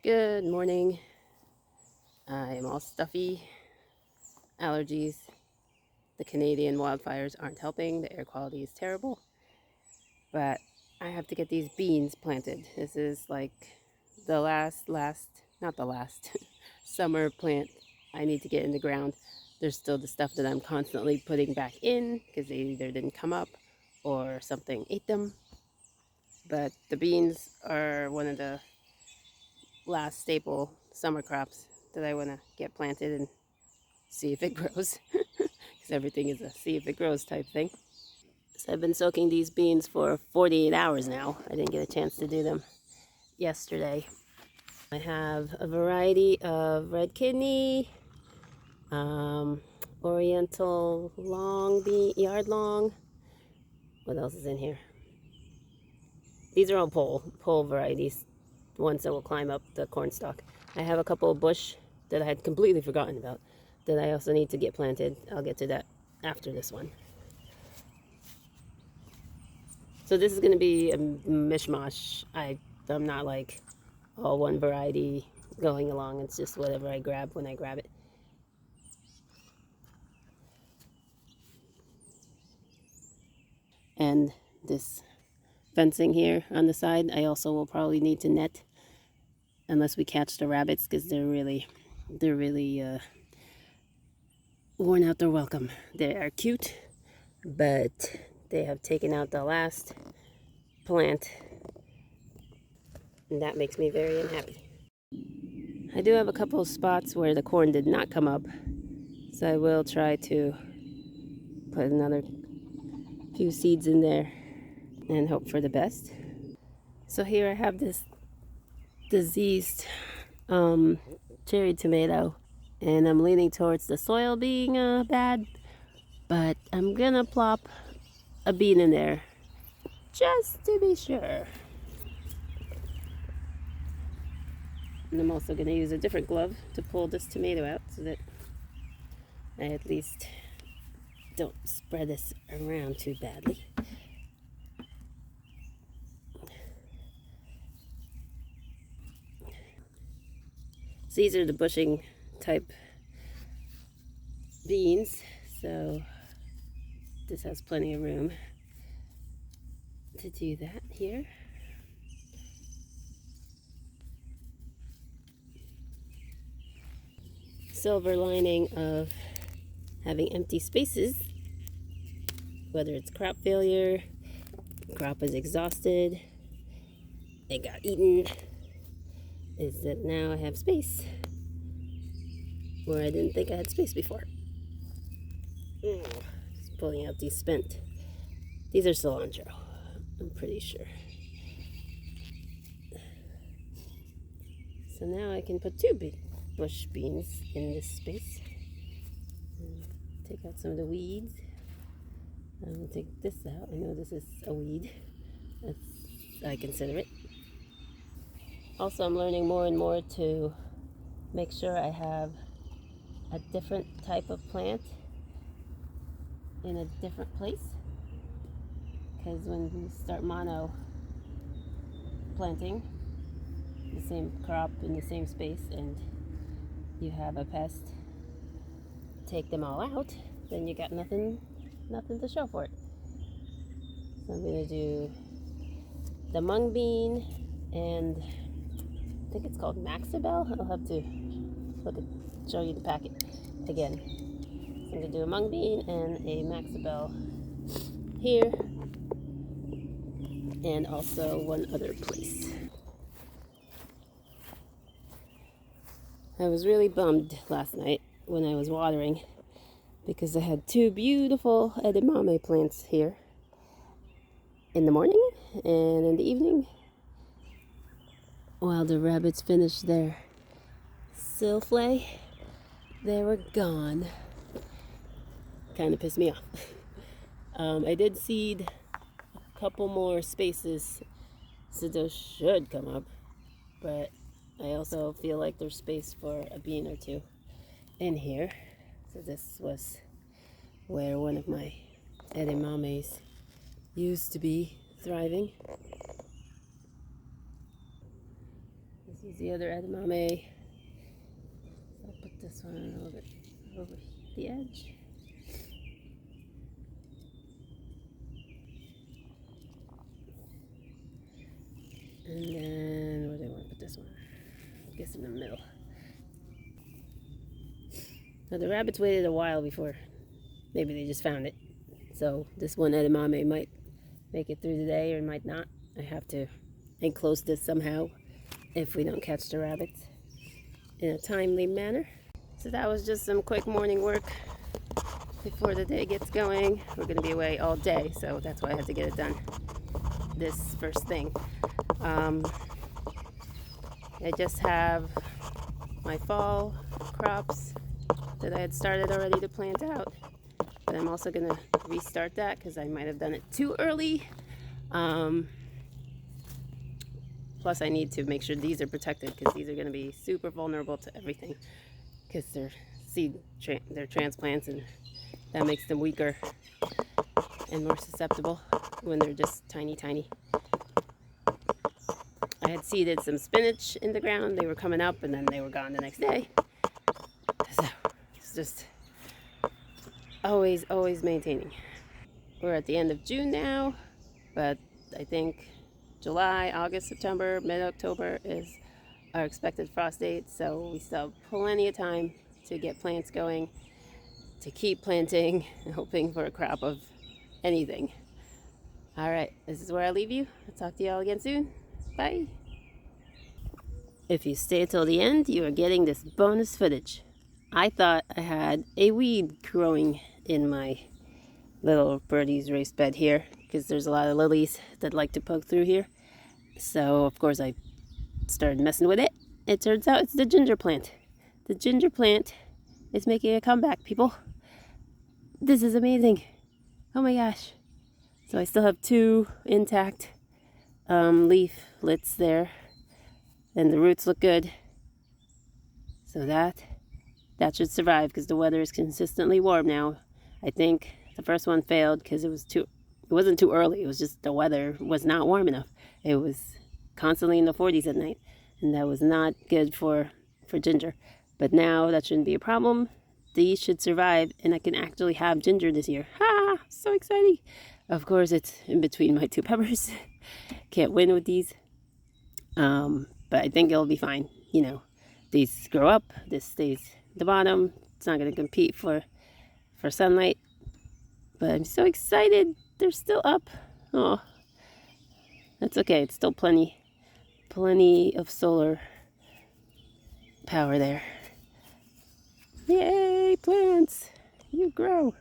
Good morning. I am all stuffy. Allergies. The Canadian wildfires aren't helping. The air quality is terrible. But I have to get these beans planted. This is like the not the last, summer plant I need to get in the ground. There's still the stuff that I'm constantly putting back in because they either didn't come up or something ate them. But the beans are one of the last staple summer crops that I want to get planted and see if it grows. Because everything is a see if it grows type thing. So I've been soaking these beans for 48 hours now. I didn't get a chance to do them yesterday. I have a variety of red kidney, oriental long bean, yard long. What else is in here? These are all pole varieties, ones that will climb up the corn stalk. I have a couple of bush that I had completely forgotten about that I also need to get planted. I'll get to that after this one. So this is going to be a mishmash. I'm not like all one variety going along. It's just whatever I grab when I grab it. And this fencing here on the side, I also will probably need to net unless we catch the rabbits because they're really worn out their welcome. They are cute, but they have taken out the last plant, and that makes me very unhappy. I do have a couple of spots where the corn did not come up, so I will try to put another few seeds in there and hope for the best. So here I have this diseased cherry tomato, and I'm leaning towards the soil being bad, but I'm gonna plop a bean in there just to be sure. And I'm also gonna use a different glove to pull this tomato out so that I at least don't spread this around too badly. So these are the bushing type beans, so this has plenty of room to do that here. Silver lining of having empty spaces, whether it's crop failure, crop is exhausted, it got eaten, is that now I have space where I didn't think I had space before. Just pulling out these spent. These are cilantro, I'm pretty sure. So now I can put two big bush beans in this space. And take out some of the weeds. I'm going to take this out. I know this is a weed. I consider it. Also, I'm learning more and more to make sure I have a different type of plant in a different place. Because when you start mono planting the same crop in the same space and you have a pest take them all out, then you got nothing to show for it. So I'm going to do the mung bean and I think it's called Maxibel. I'll have to show you the packet again. So I'm going to do a mung bean and a Maxibel here and also one other place. I was really bummed last night when I was watering because I had two beautiful edamame plants here in the morning and in the evening while the rabbits finished their silflay. They were gone. Kind of pissed me off. I did seed a couple more spaces, so those should come up, but I also feel like there's space for a bean or two in here. So this was where one of my edamames used to be thriving. This Here's the other edamame. I'll put this one a little bit over the edge. And then, where do I want to put this one? I guess in the middle. Now the rabbits waited a while before, maybe they just found it. So this one edamame might make it through the day or might not. I have to enclose this somehow if we don't catch the rabbits in a timely manner. So that was just some quick morning work before the day gets going. We're going to be away all day, so that's why I had to get it done this first thing. I just have my fall crops that I had started already to plant out, but I'm also going to restart that because I might have done it too early. Plus I need to make sure these are protected because these are going to be super vulnerable to everything because they're they're transplants, and that makes them weaker and more susceptible when they're just tiny. I had seeded some spinach in the ground. They were coming up and then they were gone the next day. So it's just always maintaining. We're at the end of June now, but I think July, August, September, mid-October is our expected frost date. So we still have plenty of time to get plants going, to keep planting and hoping for a crop of anything. All right, this is where I leave you. I'll talk to y'all again soon. Bye. If you stay till the end, you are getting this bonus footage. I thought I had a weed growing in my little birdies raised bed here because there's a lot of lilies that like to poke through here. So, of course, I started messing with it. It turns out it's the ginger plant. The ginger plant is making a comeback, people. This is amazing. Oh my gosh. So I still have 2 intact leaflets there, and the roots look good. So that should survive because the weather is consistently warm now. I think the first one failed because it wasn't too early. It was just the weather was not warm enough. It was constantly in the 40s at night, and that was not good for ginger. But now that shouldn't be a problem. These should survive, and I can actually have ginger this year. Ha! So exciting! Of course, it's in between my 2 peppers. Can't win with these. But I think it'll be fine. You know, these grow up. This stays at the bottom. It's not going to compete for sunlight. But I'm so excited. They're still up. Oh, that's okay. It's still plenty of solar power there. Yay, plants! You grow.